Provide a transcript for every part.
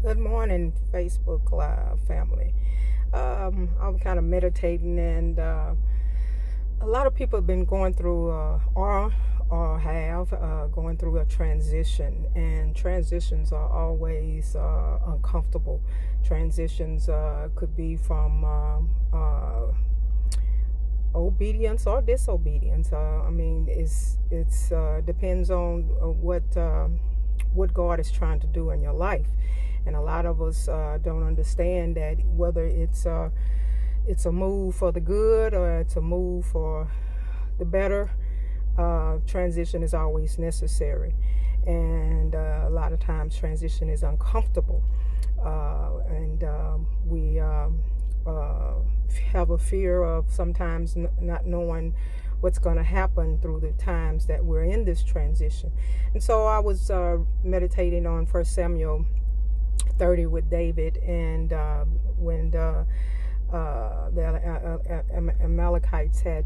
Good morning, Facebook Live family. I'm kind of meditating, and a lot of people have been going through, or have going through a transition, and transitions are always uncomfortable. Transitions could be from obedience or disobedience. It's depends on what God is trying to do in your life. And a lot of us don't understand that whether it's a move for the good or it's a move for the better, transition is always necessary. And a lot of times transition is uncomfortable. And we have a fear of sometimes not knowing what's going to happen through the times that we're in this transition. And so I was meditating on 1 Samuel 30 with David, and when the Amalekites had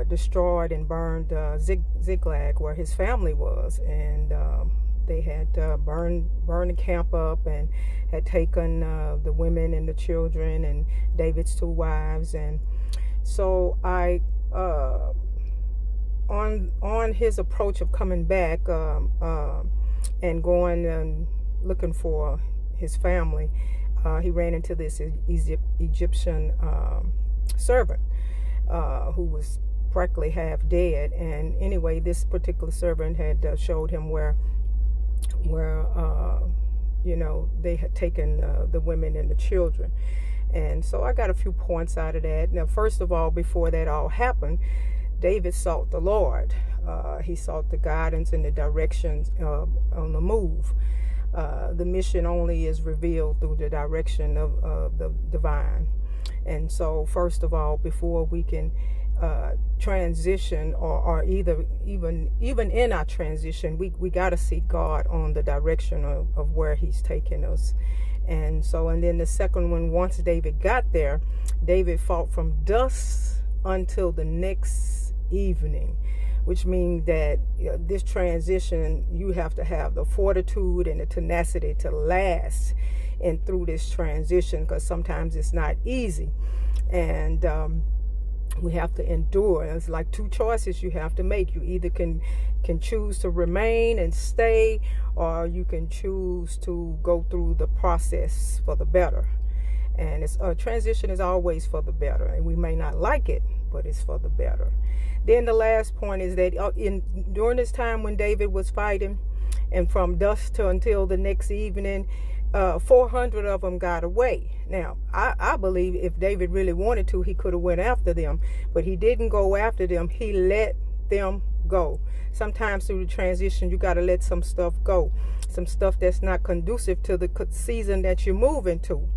destroyed and burned Ziklag, where his family was, and they had burned the camp up and had taken the women and the children and David's 2 wives. And so I on his approach of coming back and going and looking for his family, he ran into this Egyptian servant who was practically half dead. And anyway, this particular servant had showed him where they had taken the women and the children. And so I got a few points out of that. Now, first of all, before that all happened, David sought the Lord. He sought the guidance and the directions on the move. The mission only is revealed through the direction of the divine. And so, first of all, before we can transition, or even in our transition, we got to see God on the direction of where He's taking us. And then the second one, once David got there, David fought from dusk until the next evening, which means that this transition, you have to have the fortitude and the tenacity to last and through this transition, because sometimes it's not easy. And we have to endure. It's like 2 choices you have to make. You either can choose to remain and stay, or you can choose to go through the process for the better. And transition is always for the better. And we may not like it, but it's for the better. Then the last point is that during this time when David was fighting, and from dusk until the next evening, 400 of them got away. Now, I believe if David really wanted to, he could have went after them, but he didn't go after them. He let them go. Sometimes through the transition, you got to let some stuff go, some stuff that's not conducive to the season that you're moving to.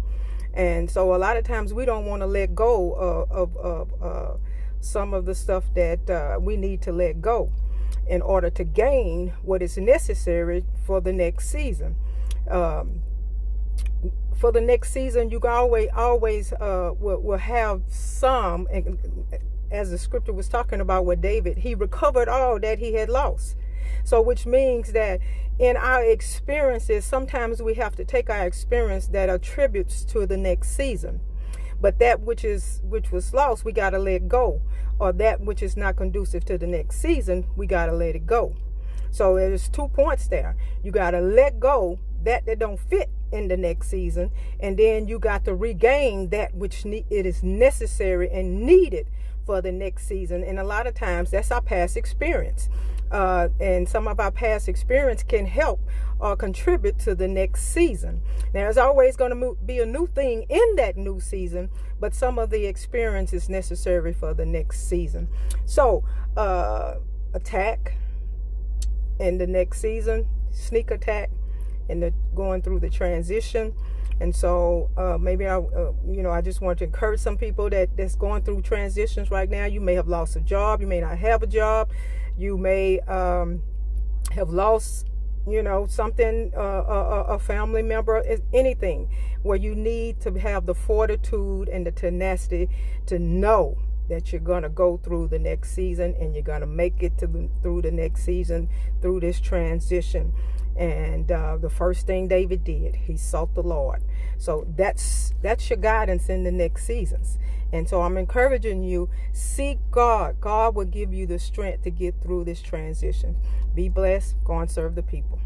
And so a lot of times we don't want to let go of some of the stuff that we need to let go in order to gain what is necessary for the next season. For the next season, you always will have some, as the scripture was talking about with David, he recovered all that he had lost. So which means that in our experiences, sometimes we have to take our experience that attributes to the next season. But that which was lost, we got to let go. Or that which is not conducive to the next season, we got to let it go. So there's 2 points there. You got to let go that don't fit in the next season. And then you got to regain that which it is necessary and needed for the next season. And a lot of times that's our past experience. And some of our past experience can help or contribute to the next season. Now, there's always going to be a new thing in that new season, but some of the experience is necessary for the next season. So, attack in the next season, sneak attack in going through the transition. And so maybe I just want to encourage some people that's going through transitions right now. You may have lost a job. You may not have a job. You may have lost, something, a family member, anything, where you need to have the fortitude and the tenacity to know that you're going to go through the next season, and you're going to make it through the next season, through this transition. And the first thing David did, he sought the Lord. So that's your guidance in the next seasons. And so I'm encouraging you, seek God. God will give you the strength to get through this transition. Be blessed. Go and serve the people.